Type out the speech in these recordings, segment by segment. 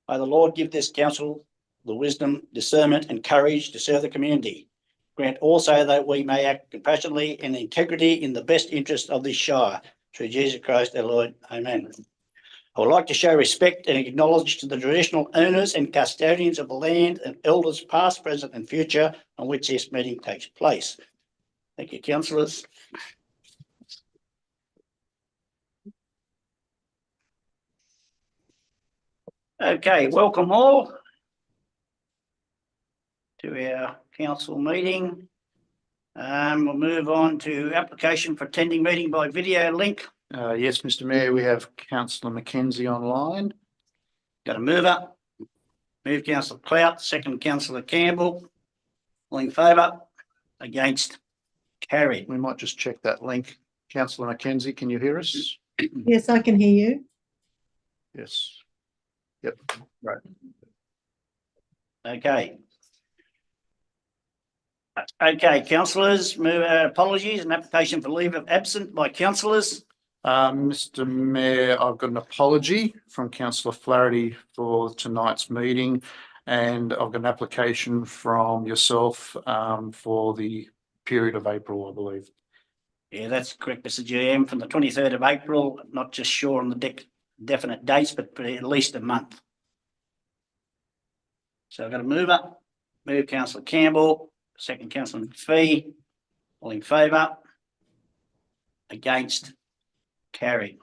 May the Lord give this council the wisdom, discernment and courage to serve the community. Grant also that we may act compassionately and integrity in the best interest of this Shire. Through Jesus Christ our Lord. Amen. I would like to show respect and acknowledge to the traditional owners and custodians of the land and elders past, present and future on which this meeting takes place. Thank you, councillors. Okay, welcome all to our council meeting. We'll move on to application for attending meeting by video link. Yes, Mr. Mayor, we have Councillor Mackenzie online. Got a mover. Move Councillor Clout, second Councillor Campbell. All in favour? Against? Carried. We might just check that link. Councillor Mackenzie, can you hear us? Yes, I can hear you. Yes. Yep. Right. Okay. Okay, councillors, apologies, an application for leave of absence by councillors. Mr. Mayor, I've got an apology from Councillor Flaherty for tonight's meeting, and I've got an application from yourself for the period of April, I believe. Yeah, that's correct, Mr. GM, from the 23rd of April, not just sure on the definite dates, but for at least a month. So I've got a mover. Move Councillor Campbell, second Councillor McPhee. All in favour? Against? Carried.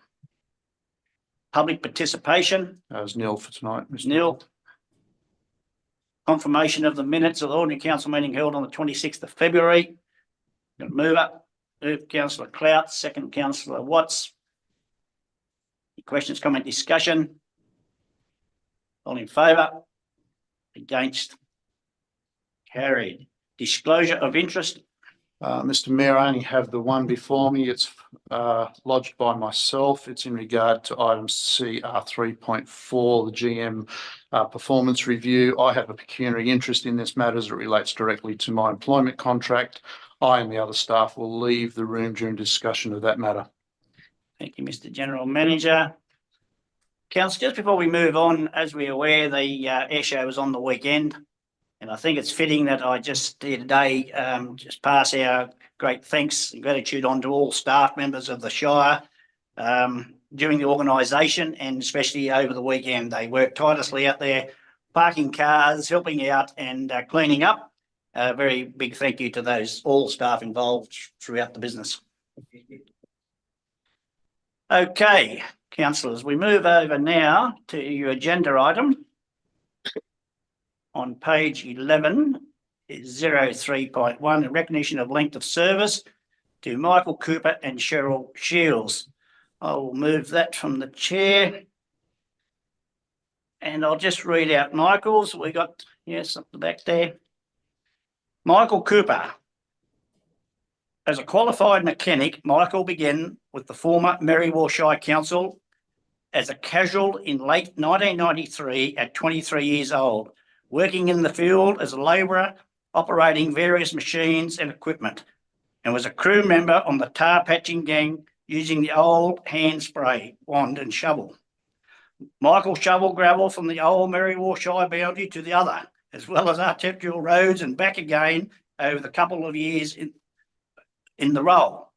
Public participation. That was nil for tonight, Mr. Nil. Confirmation of the minutes of the ordinary council meeting held on the 26th of February. Got a mover. Move Councillor Clout, second Councillor Watts. Any questions, comment, discussion? All in favour? Against? Carried. Disclosure of interest. Mr. Mayor, I only have the one before me. It's lodged by myself. It's in regard to item CR 3.4, the GM performance review. I have a pecuniary interest in this matter as it relates directly to my employment contract. I and the other staff will leave the room during discussion of that matter. Thank you, Mr. General Manager. Council, just before we move on, as we're aware, the air show was on the weekend. And I think it's fitting that I just here today just pass our great thanks and gratitude on to all staff members of the Shire during the organisation and especially over the weekend. They worked tirelessly out there, parking cars, helping out and cleaning up. A very big thank you to those all staff involved throughout the business. Okay, councillors, we move over now to your agenda item. On page 11 is 03.1, in recognition of length of service to Michael Cooper and Cheryl Shields. I will move that from the chair. And I'll just read out Michael's. We got, yes, up the back there. Michael Cooper. As a qualified mechanic, Michael began with the former Merriwell Shire Council as a casual in late 1993 at 23 years old, working in the field as a labourer, operating various machines and equipment, and was a crew member on the tar patching gang using the old hand spray, wand and shovel. Michael shoveled gravel from the old Merriwell Shire boundary to the other, as well as arterial roads and back again over the couple of years in the role.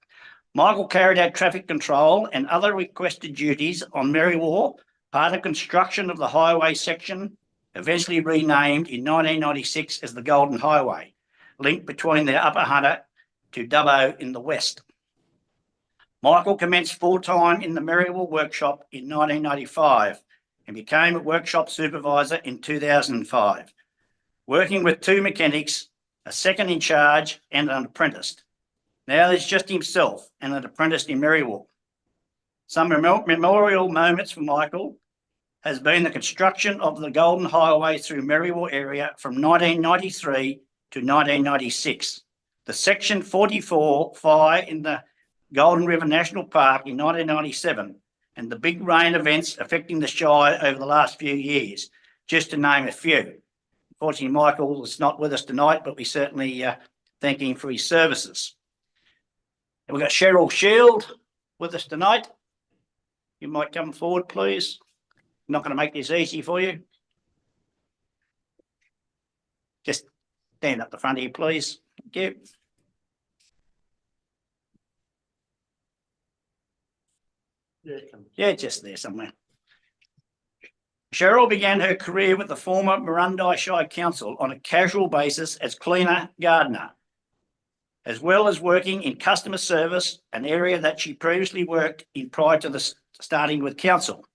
Michael carried out traffic control and other requested duties on Merriwell, part of construction of the highway section, eventually renamed in 1996 as the Golden Highway, linked between the Upper Hunter to Dubbo in the west. Michael commenced full-time in the Merriwell workshop in 1995 and became a workshop supervisor in 2005, working with two mechanics, a second in charge and an apprentice. Now there's just himself and an apprentice in Merriwell. Some memorial moments for Michael has been the construction of the Golden Highway through Merriwell area from 1993 to 1996, the Section 44 fire in the Golden River National Park in 1997, and the big rain events affecting the Shire over the last few years, just to name a few. Unfortunately, Michael is not with us tonight, but we certainly thank him for his services. And we've got Cheryl Shield with us tonight. You might come forward, please. I'm not going to make this easy for you. Just stand up the front here, please. Thank you. Yeah, just there somewhere. Cheryl began her career with the former Murrumbidgee Shire Council on a casual basis as cleaner gardener, as well as working in customer service, an area that she previously worked in prior to starting with council.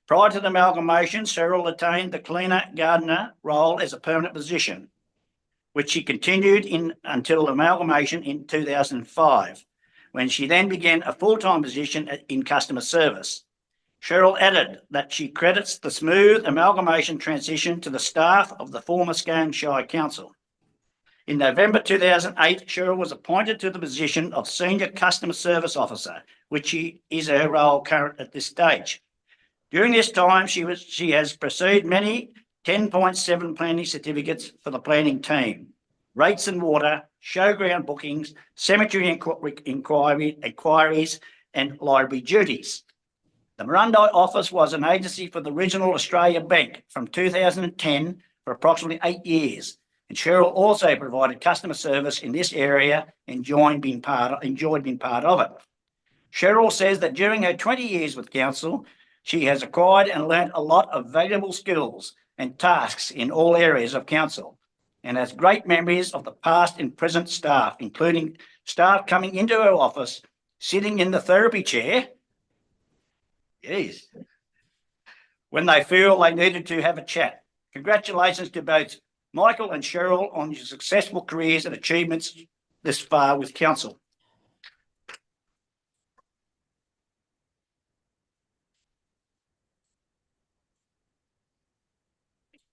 Prior to the amalgamation, Cheryl attained the cleaner gardener role as a permanent position, which she continued in until amalgamation in 2005, when she then began a full-time position in customer service. Cheryl added that she credits the smooth amalgamation transition to the staff of the former Scone Shire Council. In November 2008, Cheryl was appointed to the position of Senior Customer Service Officer, which is her role current at this stage. During this time, she has pursued many 10.7 planning certificates for the planning team, rates and water, showground bookings, cemetery inquiries, and library duties. The Murrumbidgee office was an agency for the Regional Australia Bank from 2010 for approximately 8 years, and Cheryl also provided customer service in this area and enjoyed being part of it. Cheryl says that during her 20 years with council, she has acquired and learnt a lot of valuable skills and tasks in all areas of council, and has great memories of the past and present staff, including staff coming into her office, sitting in the therapy chair, when they feel they needed to have a chat. Congratulations to both Michael and Cheryl on your successful careers and achievements this far with council.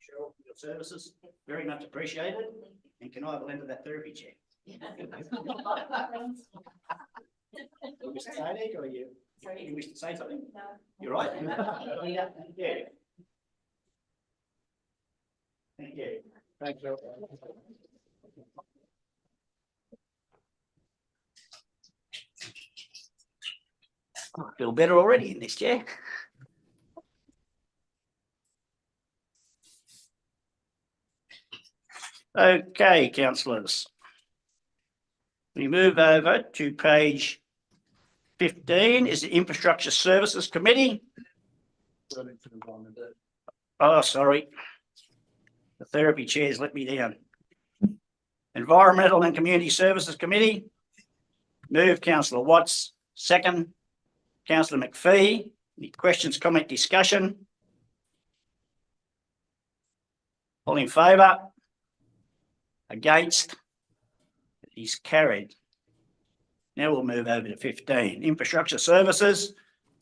Cheryl, for your services, very much appreciated. And can I have a lend of that therapy chair? You wish to say anything, or you? Sorry? You wish to say something? No. You're right? Yeah. Thank you. Thank you. I feel better already in this chair. Okay, councillors. We move over to page 15 is the Infrastructure Services Committee. Oh, sorry. The therapy chairs let me down. Environmental and Community Services Committee. Move Councillor Watts. Second, Councillor McPhee. Any questions, comment, discussion? All in favour? Against? It is carried. Now we'll move over to 15. Infrastructure Services.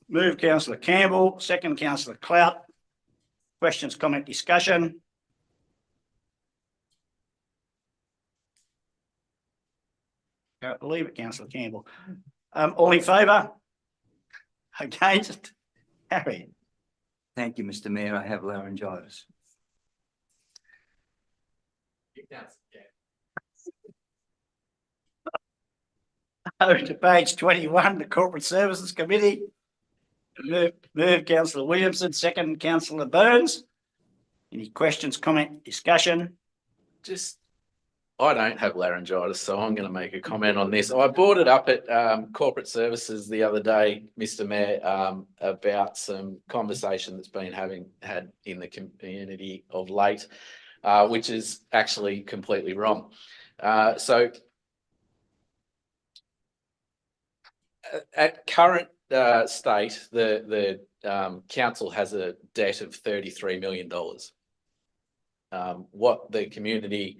Move Councillor Campbell. Second, Councillor Clout. Questions, comment, discussion? Can't believe it, Councillor Campbell. All in favour? Against? Carried. Thank you, Mr. Mayor. I have laryngitis. Over to page 21, the Corporate Services Committee. Move Councillor Williamson, second Councillor Burns. Any questions, comment, discussion? I don't have laryngitis, so I'm going to make a comment on this. I brought it up at Corporate Services the other day, Mr. Mayor, about some conversation that's been had in the community of late, which is actually completely wrong. So at current state, the council has a debt of $33 million. What the community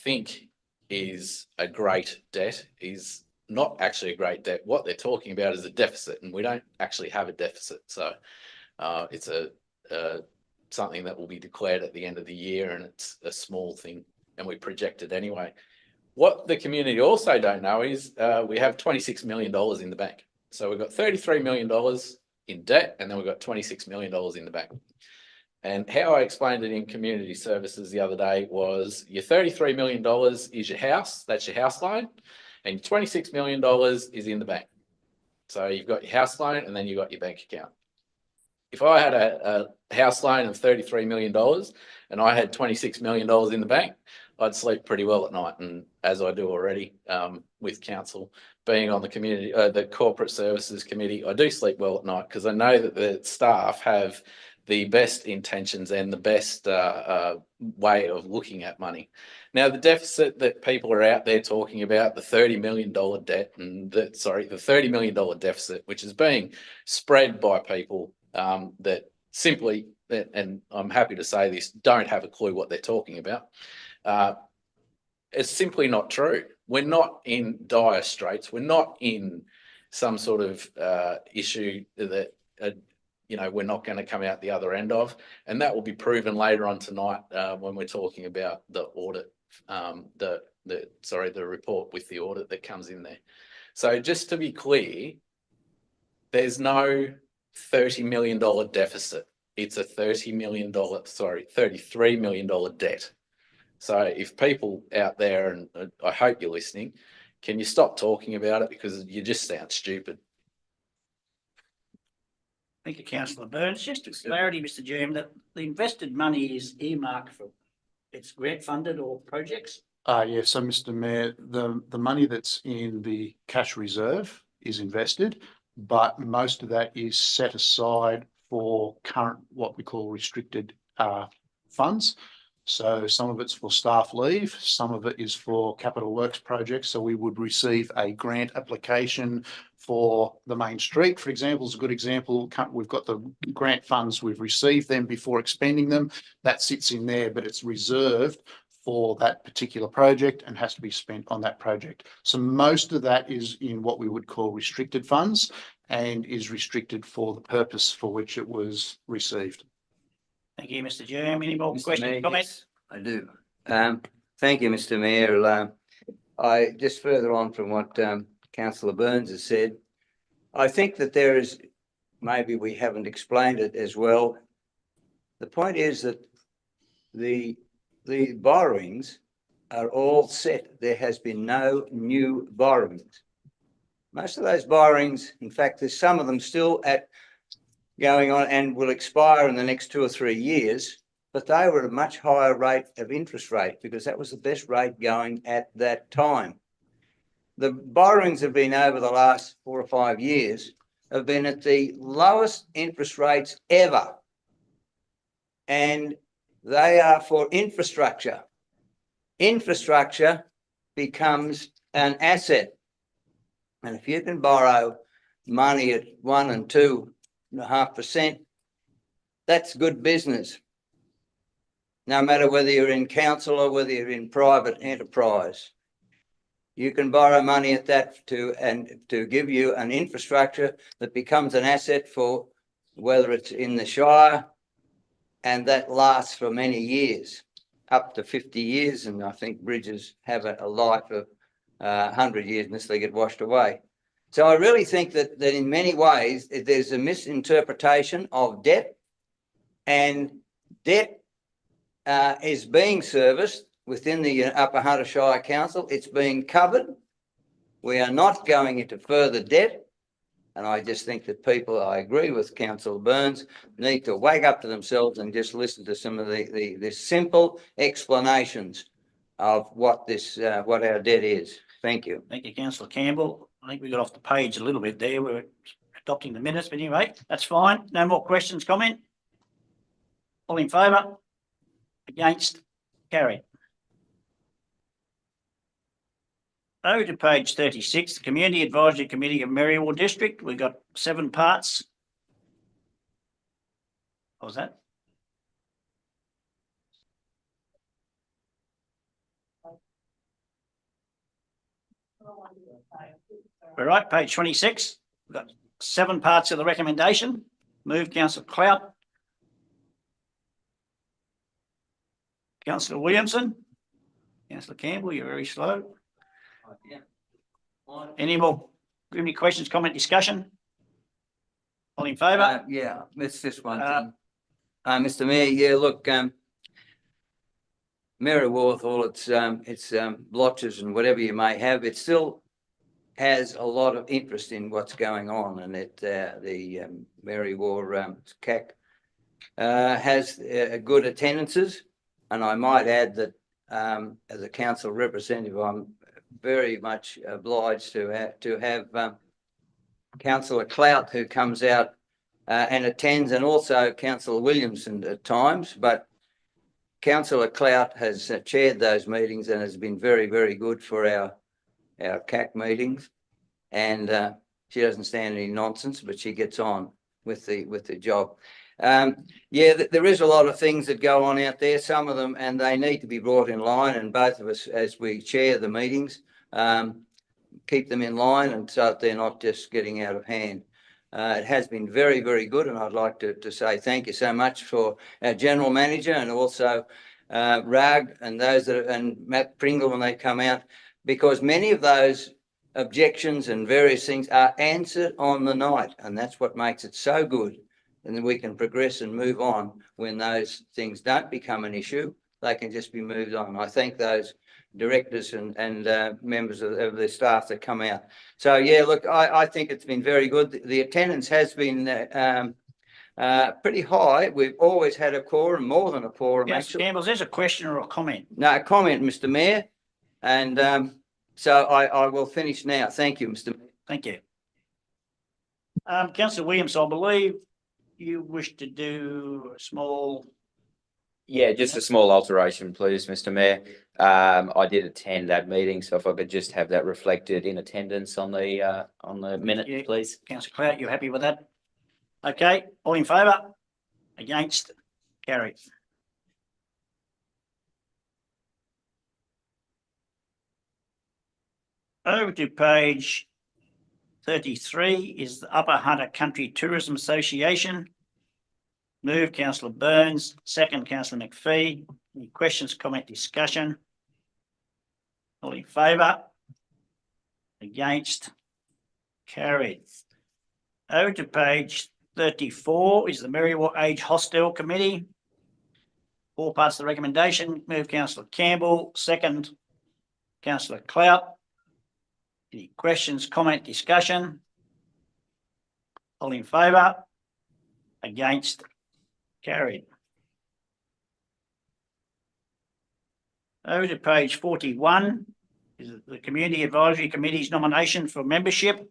think is a great debt is not actually a great debt. What they're talking about is a deficit, and we don't actually have a deficit. So it's something that will be declared at the end of the year, and it's a small thing, and we project it anyway. What the community also don't know is we have $26 million in the bank. So we've got $33 million in debt, and then we've got $26 million in the bank. And how I explained it in community services the other day was your $33 million is your house, that's your house loan, and $26 million is in the bank. So you've got your house loan and then you've got your bank account. if I had a house loan of $33 million and I had $26 million in the bank, I'd sleep pretty well at night. And as I do already, with council being on the community, the corporate services committee, I do sleep well at night because I know that the staff have the best intentions and the best way of looking at money. Now, the deficit that people are out there talking about, the $30 million debt and the $30 million deficit, which is being spread by people that simply, and I'm happy to say this, don't have a clue what they're talking about. It's simply not true. We're not in dire straits. We're not in some sort of issue that we're not going to come out the other end of, and that will be proven later on tonight when we're talking about the audit, the report with the audit that comes in there. So just to be clear, there's no $30 million deficit. It's a $33 million debt. So if people out there, and I hope you're listening, can you stop talking about it because you just sound stupid. Thank you, councillor Burns. Just for clarity, Mr. Chairman, that the invested money is earmarked for, it's grant funded or projects? Yeah, so Mr. Mayor, the money that's in the cash reserve is invested, but most of that is set aside for current, what we call restricted funds. So some of it's for staff leave, some of it is for capital works projects. So we would receive a grant application for the main street, for example, is a good example. We've got the grant funds, we've received them before expending them. That sits in there, but it's reserved for that particular project and has to be spent on that project. So most of that is in what we would call restricted funds and is restricted for the purpose for which it was received. Thank you, Mr. Chairman. Any more Mr. questions, Mayor, comments? yes, I do. Thank you, Mr. Mayor. I just further on from what Councillor Burns has said, I think that there is, maybe we haven't explained it as well. The point is that the borrowings are all set. There has been no new borrowings. Most of those borrowings, in fact, there's some of them still going on and will expire in the next 2 or 3 years, but they were at a much higher rate of interest rate because that was the best rate going at that time. The borrowings have been over the last 4 or 5 years have been at the lowest interest rates ever. And they are for infrastructure. Infrastructure becomes an asset. And if you can borrow money at 1 and 2.5%, that's good business. No matter whether you're in council or whether you're in private enterprise, you can borrow money at that to give you an infrastructure that becomes an asset for whether it's in the Shire, and that lasts for many years, up to 50 years. And I think bridges have a life of 100 years unless they get washed away. So I really think that in many ways, there's a misinterpretation of debt, and debt is being serviced within the Upper Hunter Shire Council. It's being covered. We are not going into further debt. And I just think that people, I agree with Councillor Burns, need to wake up to themselves and just listen to some of the simple explanations of what our debt is. Thank you. Thank you, councillor Campbell. I think we got off the page a little bit there. We're adopting the minutes, but anyway, that's fine. No more questions, comment? All in favour? Against? Carried. Over to page 36, the Community Advisory Committee of Merriwell District. We've got 7 parts. What was that? All right, page 26. We've got 7 parts of the recommendation. Move councillor Clout. Councillor Williamson. Councillor Campbell, you're very slow. Any more? Any questions, comment, discussion? All in favour? Yeah, it's just one thing. Mr. Mayor, yeah, look, Merriworth, all its blotches and whatever you may have, it's still has a lot of interest in what's going on, and the Mary War CAC has good attendances. And I might add that as a council representative, I'm very much obliged to have Councillor Clout, who comes out and attends, and also Councillor Williamson at times. But Councillor Clout has chaired those meetings and has been very, very good for our CAC meetings. And she doesn't stand any nonsense, but she gets on with the job. There is a lot of things that go on out there, some of them, and they need to be brought in line. And both of us, as we chair the meetings, keep them in line, and so they're not just getting out of hand. It has been very, very good, and I'd like to say thank you so much for our general manager, and also Rag and and Matt Pringle when they come out, because many of those objections and various things are answered on the night, and that's what makes it so good. And then we can progress and move on when those things don't become an issue. They can just be moved on. I thank those directors and members of the staff that come out. So yeah, look, I think it's been very good. The attendance has been pretty high. We've always had a quorum, more than a quorum. Yes, actually. Campbell, there's a question or a comment? No, a comment, Mr. Mayor. And so I will finish now. Thank you, Mr. Mayor. Thank you. Councillor Williams, I believe you wish to do a small. Yeah, just a small alteration, please, Mr. Mayor. I did attend that meeting, so if I could just have that reflected in attendance on the minute, Yeah. please. Councillor Clout, you happy with that? Okay, all in favour? Against? Carried. Over to page 33 is the Upper Hunter Country Tourism Association. Move Councillor Burns, second Councillor McPhee. Any questions, comment, discussion? All in favour? Against? Carried. Over to page 34 is the Merriwa Age Hostel Committee. All parts of the recommendation. Move Councillor Campbell, second Councillor Clout. Any questions, comment, discussion? All in favour? Against? Carried. Over to page 41 is the Community Advisory Committee's nomination for membership.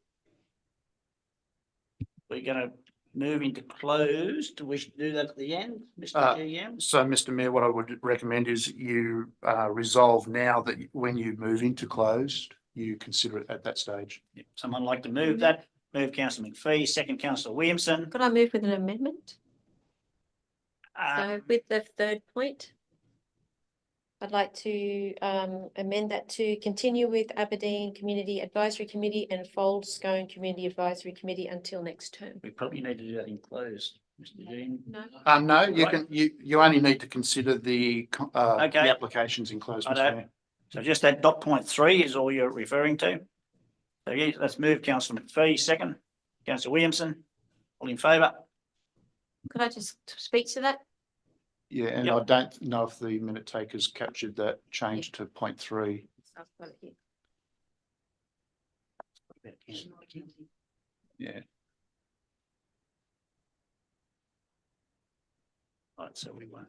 We're going to move into closed. Do we wish to do that at the end, Mr. GM? So, Mr. Mayor, what I would recommend is you resolve now that when you move into closed, you consider it at that stage. Yep. Someone like to move that? Move Councillor McPhee, second Councillor Williamson. Could I move with an amendment? So with the third point, I'd like to amend that to continue with Aberdeen Community Advisory Committee and Fold Scone Community Advisory Committee until next term. We probably need to do that in closed, Mr. Dean. No. No, you Right. can, you only need to consider the Okay. applications in closed, Mr. Righto. Mayor. So just that dot point 3 is all you're referring to. So yeah, let's move Councillor McPhee, second. Councillor Williamson, all in favour? Could I just speak to that? Yeah, and Yep. I don't know if the minute takers captured that change to point 3. I've got it here. Yeah. Right, so we won't.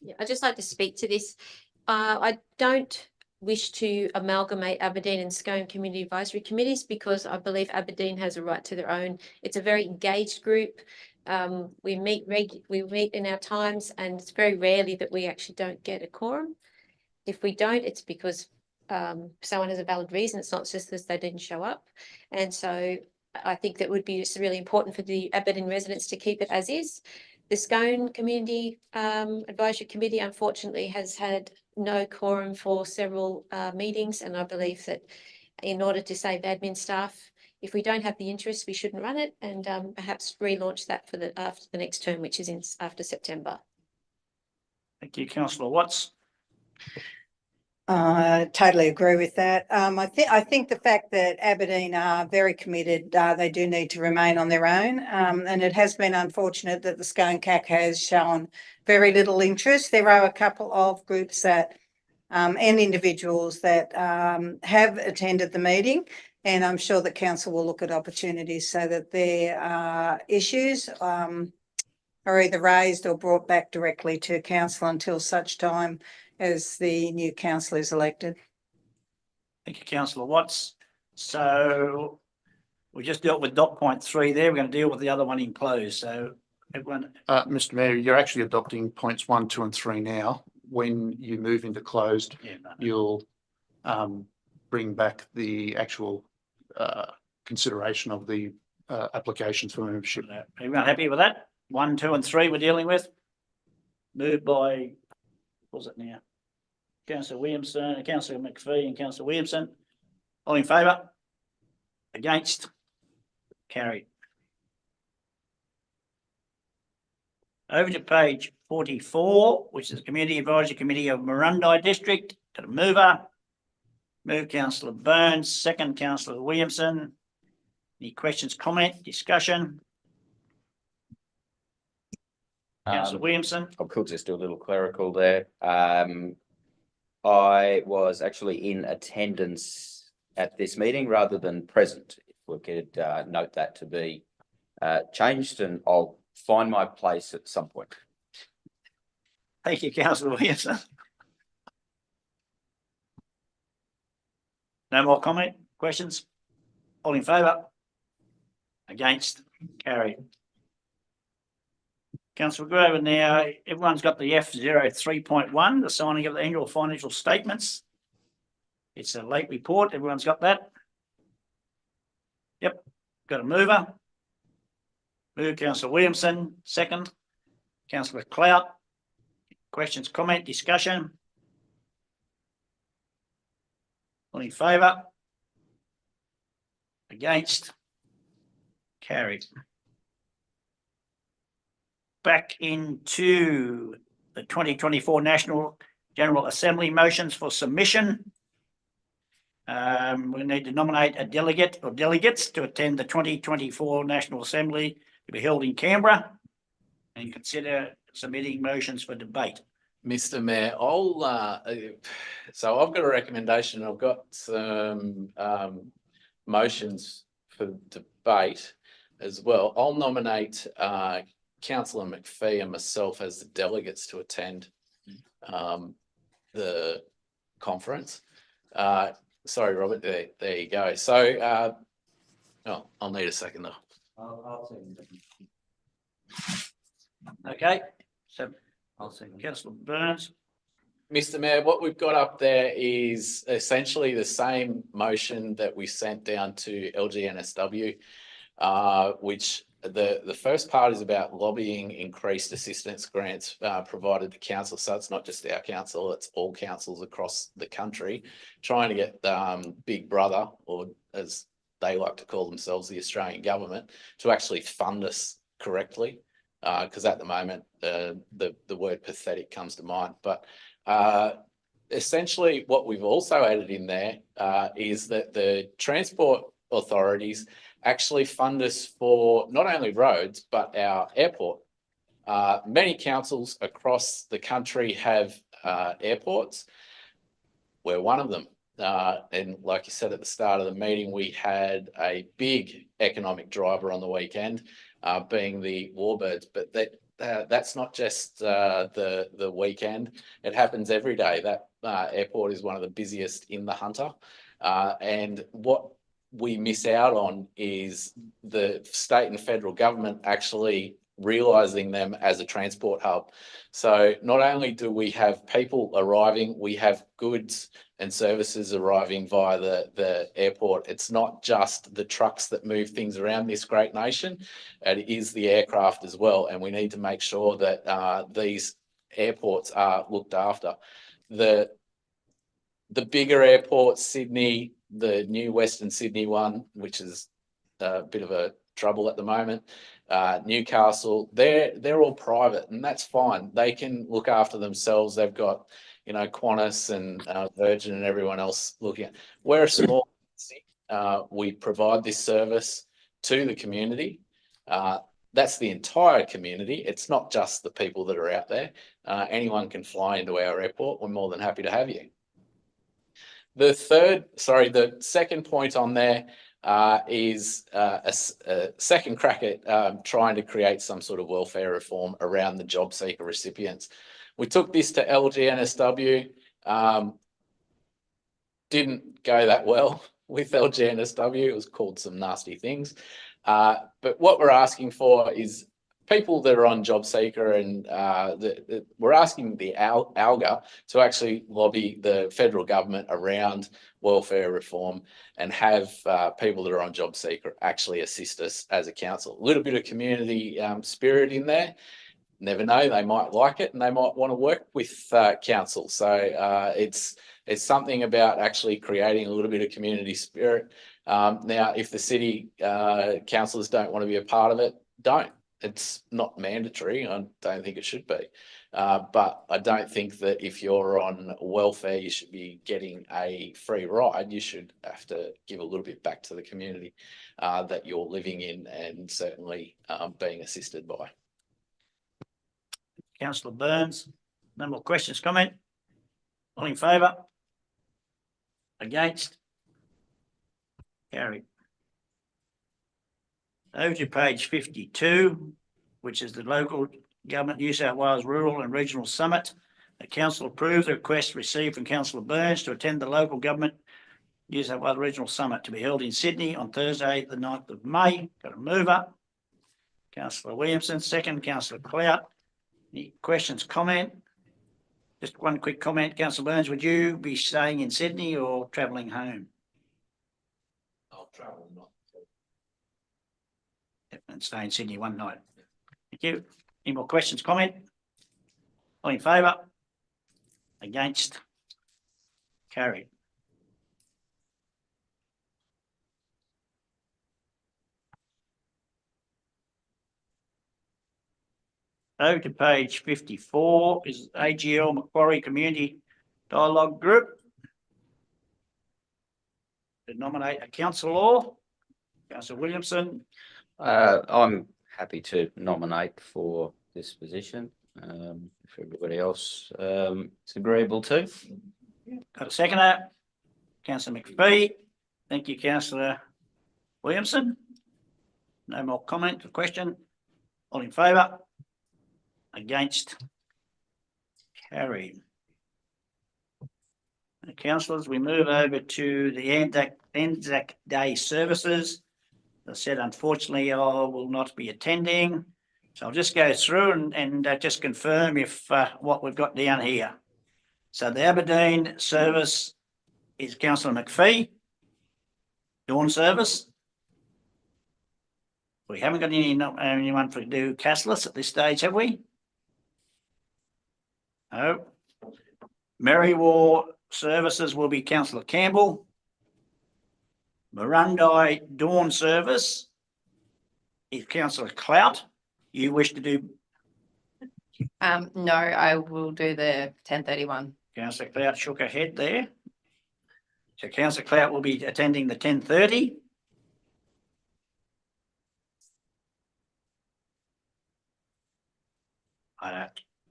Yeah, I'd just like to speak to this. I don't wish to amalgamate Aberdeen and Scone Community Advisory Committees because I believe Aberdeen has a right to their own. It's a very engaged group. We meet in our times, and it's very rarely that we actually don't get a quorum. If we don't, it's because someone has a valid reason. It's not just because they didn't show up. And so I think that would be just really important for the Aberdeen residents to keep it as is. The Scone Community Advisory Committee, unfortunately, has had no quorum for several meetings, and I believe that in order to save admin staff, if we don't have the interest, we shouldn't run it, and perhaps relaunch that for after the next term, which is after September. Thank you, Councillor Watts. Totally agree with that. I think the fact that Aberdeen are very committed, they do need to remain on their own. And it has been unfortunate that the Scone CAC has shown very little interest. There are a couple of groups that, and individuals that, have attended the meeting. And I'm sure that council will look at opportunities so that their, issues, are either raised or brought back directly to council until such time as the new council is elected. Thank you, councillor Watts. So we just dealt with dot point 3 there. We're going to deal with the other one in close. So everyone, Mr Mayor, you're actually adopting points 1, 2 and 3 now. When you move into closed, yeah, no. you'll bring back the actual consideration of the applications for membership. Everyone happy with that? 1, 2 and 3 we're dealing with. Moved by, what was it now? Councillor Williamson, Councillor McPhee and Councillor Williamson. All in favour? Against? Carried. Over to page 44, which is the Community Advisory Committee of Marundi District. Got a mover. Move Councillor Burns, second Councillor Williamson. Any questions, comment, discussion? Councillor Williamson. I could just do a little clerical there. I was actually in attendance at this meeting rather than present. If we could note that to be changed, and I'll find my place at some point. Thank you, Councillor Williamson. No more comment, questions? All in favour? Against? Carried. Councillor Grover, now everyone's got the F03.1, the signing of the annual financial statements. It's a late report. Everyone's got that? Yep. Got a mover. Move Councillor Williamson, second. Councillor Clout. Questions, comment, discussion? All in favour? Against? Carried. Back into the 2024 National General Assembly motions for submission. We need to nominate a delegate or delegates to attend the 2024 National Assembly to be held in Canberra, and consider submitting motions for debate. Mr. Mayor, so I've got a recommendation. I've got some motions for debate as well. I'll nominate Councillor McPhee and myself as the delegates to attend the conference. Sorry, Robert, there you go. So, I'll need a second though. Okay, so Councillor Burns. Mr. Mayor, what we've got up there is essentially the same motion that we sent down to LGNSW, which the first part is about lobbying increased assistance grants provided to council. So it's not just our council, it's all councils across the country trying to get Big Brother, or as they like to call themselves, the Australian government, to actually fund us correctly. Because at the moment, the word pathetic comes to mind. But essentially what we've also added in there is that the transport authorities actually fund us for not only roads, but our airport. Many councils across the country have airports. We're one of them. And like you said at the start of the meeting, we had a big economic driver on the weekend, being the Warbirds. But that's not just the weekend. It happens every day. That airport is one of the busiest in the Hunter. And what we miss out on is the state and federal government actually realising them as a transport hub. So not only do we have people arriving, we have goods and services arriving via the airport. It's not just the trucks that move things around this great nation, it is the aircraft as well. And we need to make sure that these airports are looked after. The bigger airports, Sydney, the new Western Sydney one, which is a bit of a trouble at the moment, Newcastle, they're all private, and that's fine. They can look after themselves. They've got, you know, Qantas and Virgin and everyone else looking at. We're a small agency. We provide this service to the community. That's the entire community. It's not just the people that are out there. Anyone can fly into our airport. We're more than happy to have you. The second point on there is a second crack at trying to create some sort of welfare reform around the job seeker recipients. We took this to LGNSW, didn't go that well with LGNSW. It was called some nasty things. But what we're asking for is people that are on job seeker, and we're asking the ALGA to actually lobby the federal government around welfare reform and have people that are on job seeker actually assist us as a council. A little bit of community spirit in there. Never know, they might like it and they might want to work with council. So it's something about actually creating a little bit of community spirit. Now, if the city councillors don't want to be a part of it, don't. It's not mandatory. I don't think it should be. But I don't think that if you're on welfare, you should be getting a free ride. You should have to give a little bit back to the community that you're living in and certainly being assisted by. Councillor Burns, no more questions, comment? All in favour? Against? Carried. Over to page 52, which is the Local Government New South Wales Rural and Regional Summit. The council approves the request received from Councillor Burns to attend the Local Government New South Wales Regional Summit to be held in Sydney on Thursday, the 9th of May. Got a mover. Councillor Williamson, second. Councillor Clout. Any questions, comment? Just one quick comment. Councillor Burns, would you be staying in Sydney or travelling home? I'll travel, not. Yep, and stay in Sydney one night. Thank you. Any more questions, comment? All in favour? Against? Carried. Over to page 54 is AGL Macquarie Community Dialogue Group. To nominate a councillor, Councillor Williamson. I'm happy to nominate for this position. If everybody else is agreeable to. Got a seconder? Councillor McPhee. Thank you, Councillor Williamson. No more comment or question. All in favour? Against? Carried. Councillors, we move over to the Anzac Day services. As I said, unfortunately, I will not be attending. So I'll just go through and just confirm if what we've got down here. So the Aberdeen service is Councillor McPhee. Dawn service. We haven't got anyone to do Castless at this stage, have we? No. Merry War services will be Councillor Campbell. Marundi Dawn service is Councillor Clout. You wish to do? No, I will do the 10:31. Councillor Clout shook her head there. So Councillor Clout will be attending the 10:30.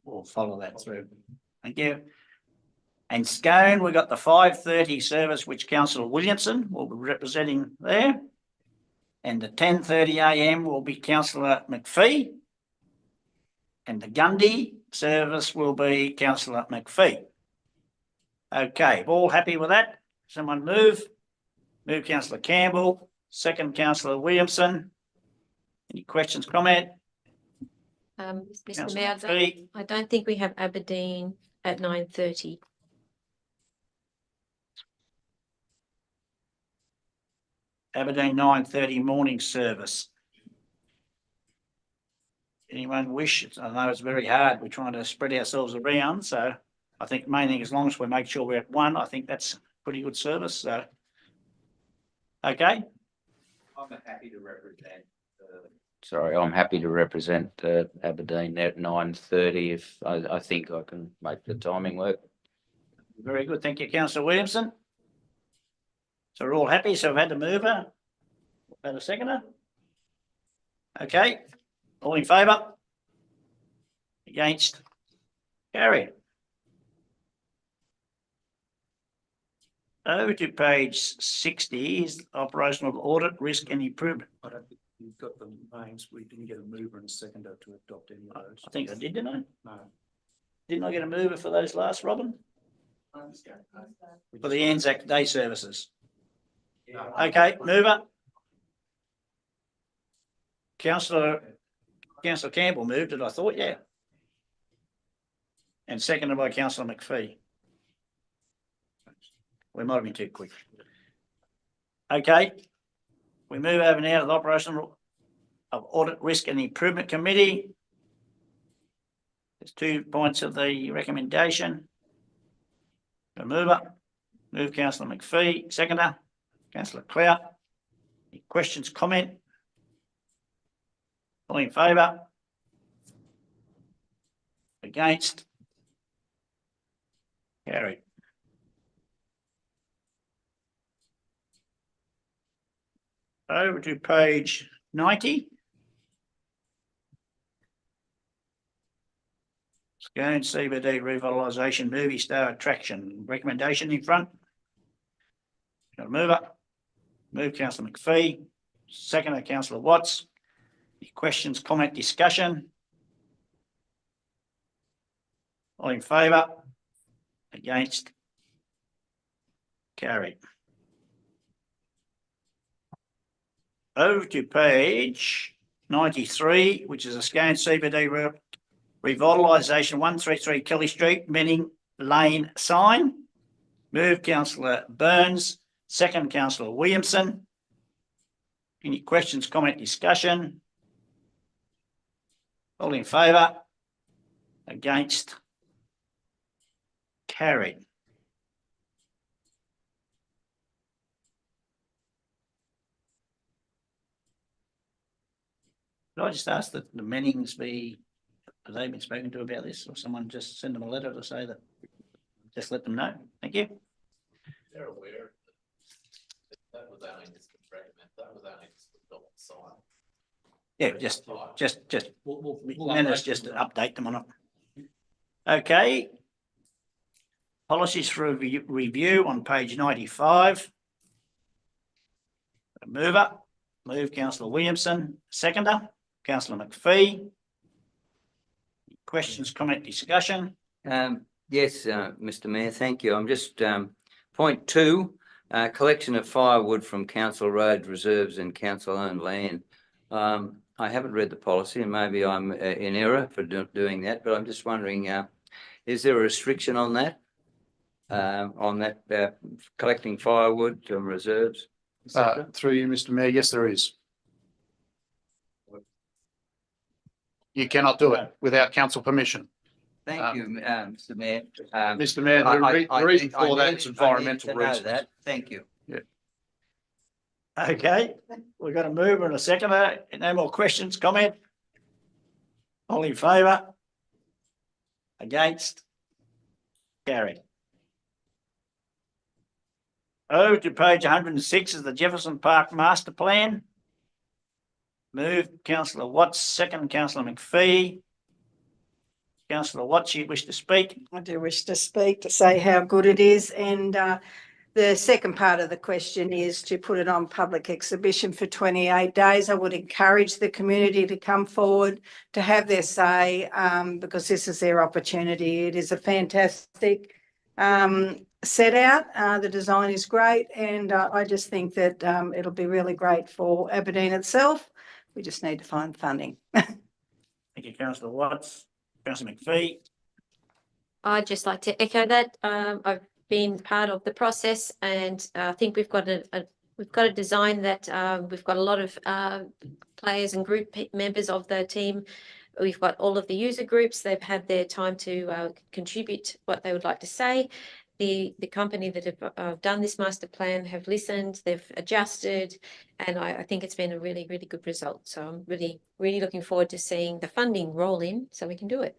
We'll follow that through. Thank you. And Scone, we've got the 5:30 service, which Councillor Williamson will be representing there. And the 10:30 a.m. will be Councillor McPhee. And the Gundy service will be Councillor McPhee. Okay, all happy with that? Someone move? Move Councillor Campbell, second Councillor Williamson. Any questions, comment? Mr. Councillor Mayor, McPhee? I don't think we have Aberdeen at 9:30. Aberdeen 9:30 morning service. Anyone wish? I know it's very hard. We're trying to spread ourselves around. So I think the main thing, as long as we make sure we're at one, I think that's pretty good service. So, okay. I'm happy to represent. I'm happy to represent Aberdeen at 9:30 if I think I can make the timing work. Very good. Thank you, councillor Williamson. So we're all happy. So we've had the mover. Had a seconder. Okay. All in favour? Against? Carried. Over to page 60 is operational audit, risk and improvement. I don't think you've got the names. We didn't get a mover and a seconder to adopt any of those. I think I did, didn't I? No. Didn't I get a mover for those last, Robin? For the Anzac Day services. Okay, mover. Councillor Campbell moved it, I thought, yeah. And seconded by councillor McPhee. We might have been too quick. Okay. We move over now to the operational of audit risk and improvement committee. There's 2 points of the recommendation. The mover, move councillor McPhee, seconder, councillor Clout. Any questions, comment? All in favour? Against? Carried. Over to page 90. Scone CBD revitalisation movie star attraction. Recommendation in front. Got a mover. Move councillor McPhee. Seconder councillor Watts. Any questions, comment, discussion? All in favour? Against? Carried. Over to page 93, which is a Scone CBD revitalisation 133 Kelly Street, Menning Lane sign. Move councillor Burns, second councillor Williamson. Any questions, comment, discussion? All in favour? Against? Carried. Could I just ask that the Mennings be, have they been spoken to about this, or someone just send them a letter to say that, just let them know? Thank you. They're aware that was only just a recommend, that was only just a dot sign. Yeah, just, minutes just to update them on it. Okay. Policies for review on page 95. A mover, move councillor Williamson, seconder, councillor McPhee. Questions, comment, discussion? Yes, Mr. Mayor, thank you. I'm just, point 2, collection of firewood from council road reserves and council owned land. I haven't read the policy and maybe I'm in error for doing that, but I'm just wondering, is there a restriction on that? Collecting firewood from reserves? Through you, Mr. Mayor, yes, there is. You cannot do it without council permission. Thank you, Mr. Mayor. Mr. Mayor, the reason for that is environmental reasons. Thank you. Okay, we've got a mover and a seconder. No more questions, comment? All in favour? Against? Carried. Over to page 106 is the Jefferson Park Master Plan. Move councillor Watts, second councillor McPhee. Councillor Watts, you wish to speak? I do wish to speak to say how good it is, and the second part of the question is to put it on public exhibition for 28 days. I would encourage the community to come forward to have their say, because this is their opportunity. It is a fantastic set out. The design is great, and I just think that it'll be really great for Aberdeen itself. We just need to find funding. Thank you, councillor Watts. Councillor McPhee. I'd just like to echo that. I've been part of the process, and I think we've got a design that we've got a lot of players and group members of the team. We've got all of the user groups. They've had their time to contribute what they would like to say. The company that have done this master plan have listened, they've adjusted, and I think it's been a really, really good result. So I'm really, really looking forward to seeing the funding roll in so we can do it.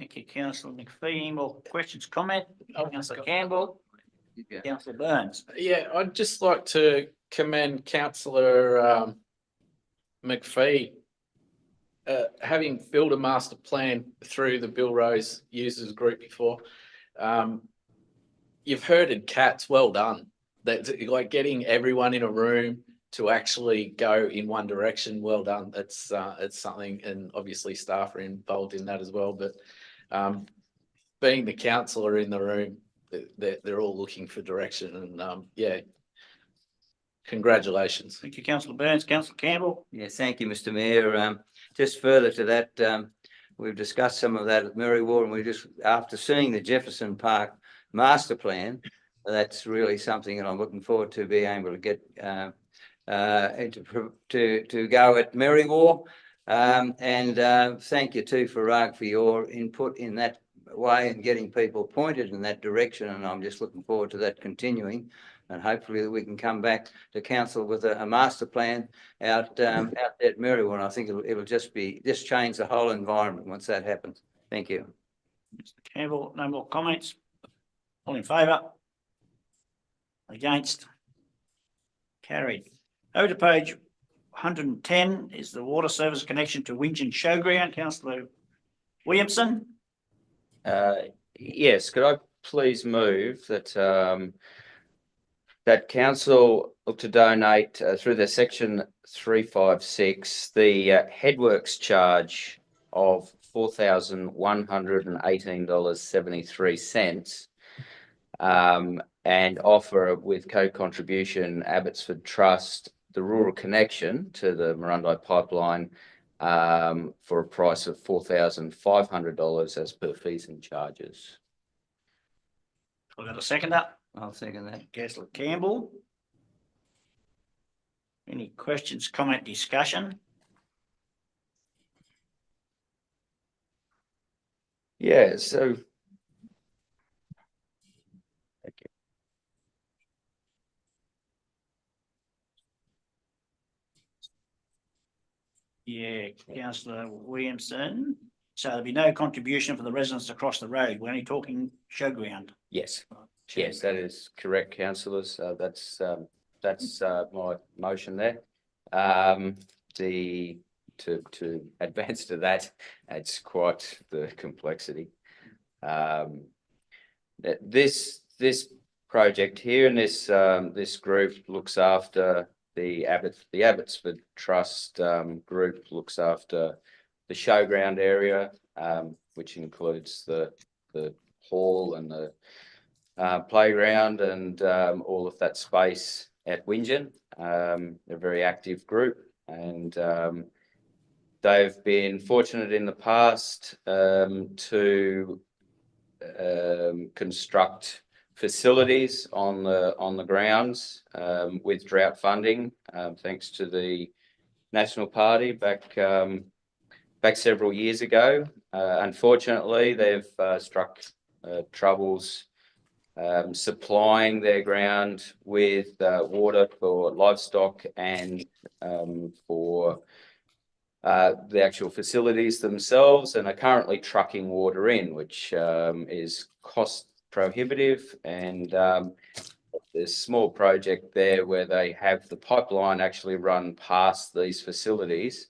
Thank you, councillor McPhee. Any more questions, comment? Councillor Campbell, councillor Burns. Yeah, I'd just like to commend councillor McPhee. Having built a master plan through the Bill Rose users group before, you've herded cats. Well done. That's like getting everyone in a room to actually go in one direction. Well done. It's something, and obviously staff are involved in that as well. But being the councillor in the room, they're all looking for direction, and yeah, congratulations. Thank you, councillor Burns. Councillor Campbell. Yes, thank you, Mr Mayor. Just further to that, we've discussed some of that at Merriwa, and we just, after seeing the Jefferson Park master plan, that's really something that I'm looking forward to being able to get to go at Merriwa. And thank you too, Farag, for your input in that way and getting people pointed in that direction. And I'm just looking forward to that continuing. And hopefully we can come back to council with a master plan out there at Merriwa. And I think it'll just change the whole environment once that happens. Thank you. Mr Campbell, no more comments. All in favour? Against? Carried. Over to page 110 is the water service connection to Wingen Showground. Councillor Williamson. Yes, could I please move that that council look to donate through the section 356 the headworks charge of $4,118.73 and offer with co-contribution Abbotsford Trust the rural connection to the Marundi pipeline for a price of $4,500 as per fees and charges. I've got a seconder. I'll second that. Councillor Campbell. Any questions, comment, discussion? Yeah, so thank you. Yeah, councillor Williamson. So there'll be no contribution for the residents across the road. We're only talking showground. Yes, yes, that is correct, councillors. That's my motion there. To advance to that, it's quite the complexity. This project here and this group looks after the Abbotsford Trust group looks after the showground area, which includes the hall and the playground and all of that space at Wingen. They're a very active group, and they've been fortunate in the past to construct facilities on the grounds with drought funding, thanks to the National Party back several years ago. Unfortunately, they've struck troubles supplying their ground with water for livestock and for the actual facilities themselves, and are currently trucking water in, which is cost prohibitive. And there's a small project there where they have the pipeline actually run past these facilities,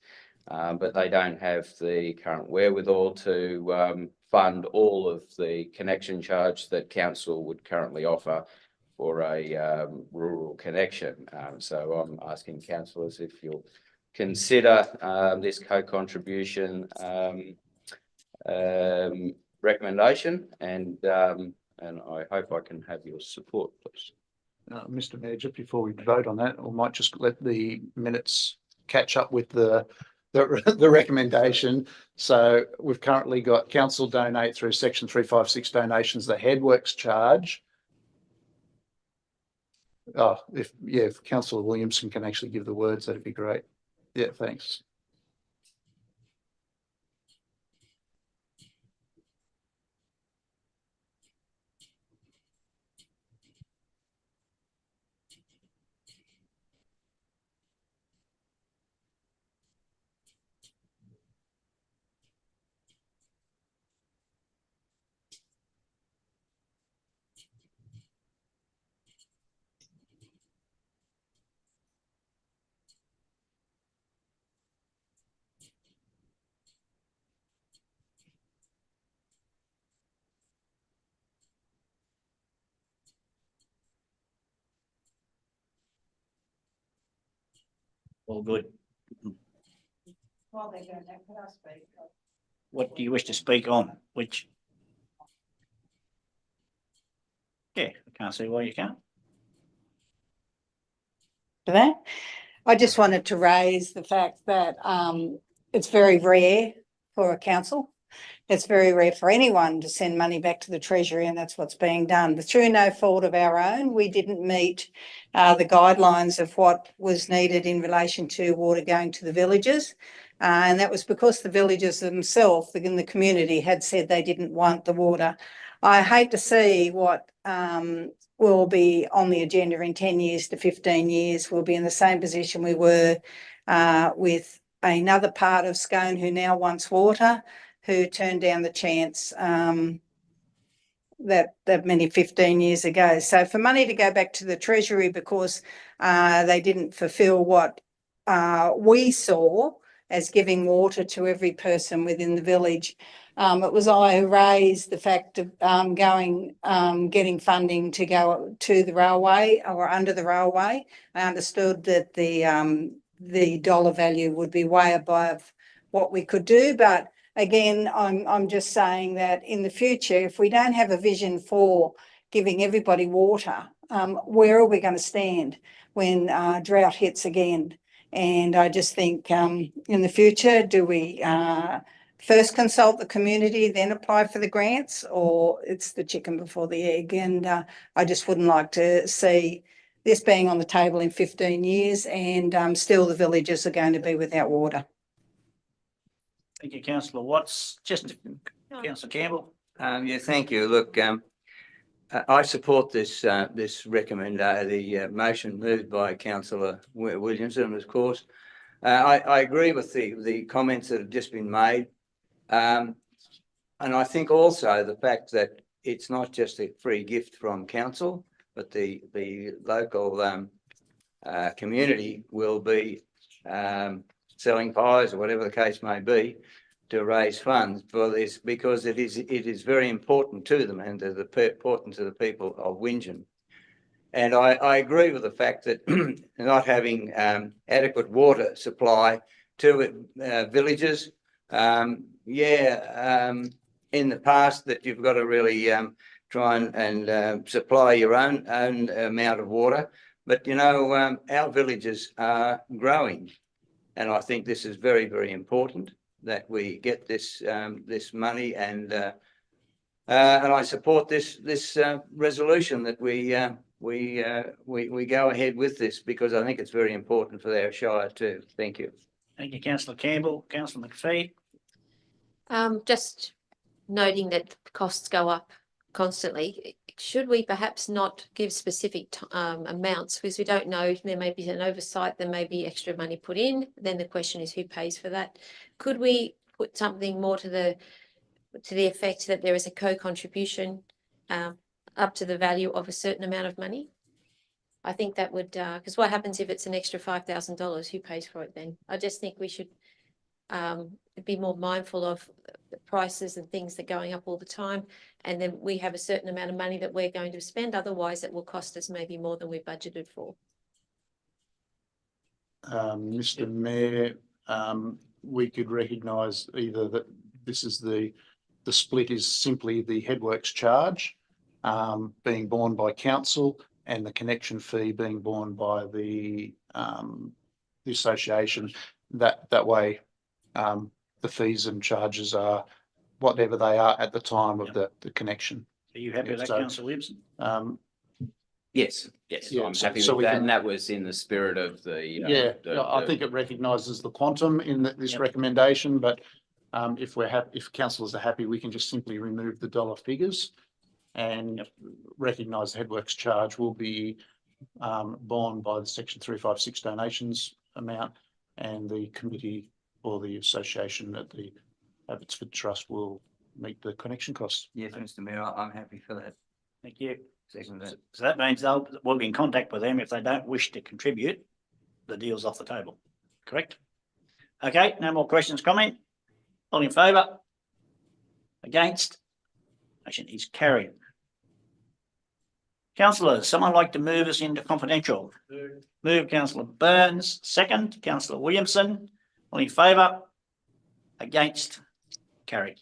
but they don't have the current wherewithal to fund all of the connection charge that council would currently offer for a rural connection. So I'm asking councillors if you'll consider this co-contribution recommendation, and I hope I can have your support, please. Mr Mayor, just before we vote on that, or might just let the minutes catch up with the recommendation. So we've currently got council donate through section 356 donations, the headworks charge. Oh, if Councillor Williamson can actually give the words, that'd be great. Yeah, thanks. All good. While they're doing that, could I speak? What do you wish to speak on? Which? Yeah, I can't see why you can't. For that. I just wanted to raise the fact that it's very rare for a council. It's very rare for anyone to send money back to the Treasury, and that's what's being done. But through no fault of our own, we didn't meet the guidelines of what was needed in relation to water going to the villages. And that was because the villagers themselves in the community had said they didn't want the water. I hate to see what will be on the agenda in 10 years to 15 years. We'll be in the same position we were with another part of Scone who now wants water, who turned down the chance that many 15 years ago. So for money to go back to the Treasury because they didn't fulfil what we saw as giving water to every person within the village. It was I who raised the fact of getting funding to go to the railway or under the railway. I understood that the dollar value would be way above what we could do, but again, I'm just saying that in the future, if we don't have a vision for giving everybody water, where are we going to stand when drought hits again? And I just think in the future, do we first consult the community, then apply for the grants, or it's the chicken before the egg? And I just wouldn't like to see this being on the table in 15 years and still the villages are going to be without water. Thank you, councillor Watts. Just councillor Campbell. Yeah, thank you. Look, I support this the motion moved by Councillor Williamson, of course. I agree with the comments that have just been made. And I think also the fact that it's not just a free gift from council, but the local community will be selling pies or whatever the case may be to raise funds for this, because it is very important to them and important to the people of Windgen. And I agree with the fact that not having adequate water supply to villages, in the past that you've got to really try and supply your own amount of water. But, you know, our villages are growing. And I think this is very, very important that we get this money, and I support this resolution that we go ahead with this, because I think it's very important for our shire too. Thank you. Thank you, councillor Campbell. Councillor McPhee. Just noting that costs go up constantly. Should we perhaps not give specific amounts, because we don't know, there may be an oversight, there may be extra money put in, then the question is who pays for that? Could we put something more to the effect that there is a co-contribution up to the value of a certain amount of money? I think that would, because what happens if it's an extra $5,000? Who pays for it then? I just think we should be more mindful of the prices and things that are going up all the time, and then we have a certain amount of money that we're going to spend, otherwise it will cost us maybe more than we budgeted for. Mr. Mayor, we could recognise either that this is the split is simply the headworks charge being borne by council, and the connection fee being borne by the association. That way the fees and charges are whatever they are at the time of the connection. Are you happy with that, So, councillor Williamson? Yes, Yeah, I'm so- happy so with we that, can- and that was in the spirit of the. I think it recognises the quantum in this Yep. recommendation, but if councillors are happy, we can just simply remove the dollar figures and recognise the headworks charge will be borne by the Section 356 donations amount, and the committee or the association at the Abbotsford Trust will meet the connection costs. Yes, Mr. Mayor, I'm happy for that. Thank you. Second that. So that means we'll be in contact with them if they don't wish to contribute. The deal's off the table, correct? Okay, no more questions, comment? All in favour? Against? Motion is carried. Councillors, someone like to move us into confidential? Move councillor Burns, second, councillor Williamson, all in favour? Against? Carried.